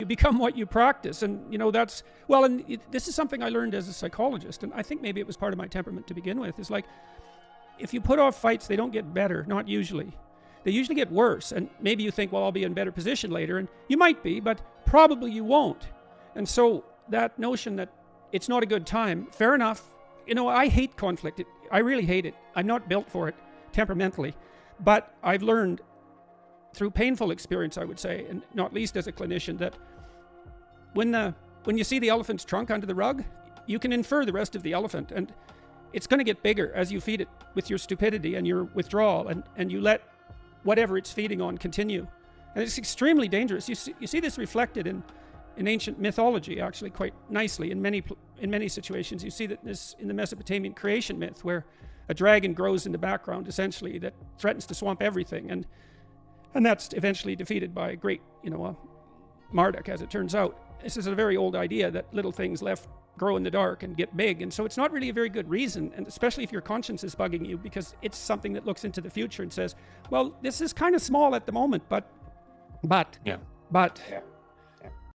You become what you practice. And, that's, well, and this is something I learned as a psychologist. And I think maybe it was part of my temperament to begin with. It's like, if you put off fights, they don't get better, not usually. They usually get worse. And maybe you think, well, I'll be in a better position later. And you might be, but probably you won't. And so that notion that it's not a good time, fair enough. I hate conflict. I really hate it. I'm not built for it temperamentally. But I've learned through painful experience, I would say, and not least as a clinician, that when you see the elephant's trunk under the rug, you can infer the rest of the elephant. And it's going to get bigger as you feed it with your stupidity and your withdrawal, and you let whatever it's feeding on continue. And it's extremely dangerous. You see this reflected in ancient mythology, actually, quite nicely. In many situations, you see that in the Mesopotamian creation myth, where a dragon grows in the background, essentially, that threatens to swamp everything. And that's eventually defeated by a great, Marduk, as it turns out. This is a very old idea that little things left grow in the dark and get big. And so it's not really a very good reason, and especially if your conscience is bugging you, because it's something that looks into the future and says, well, this is kind of small at the moment, but Yeah.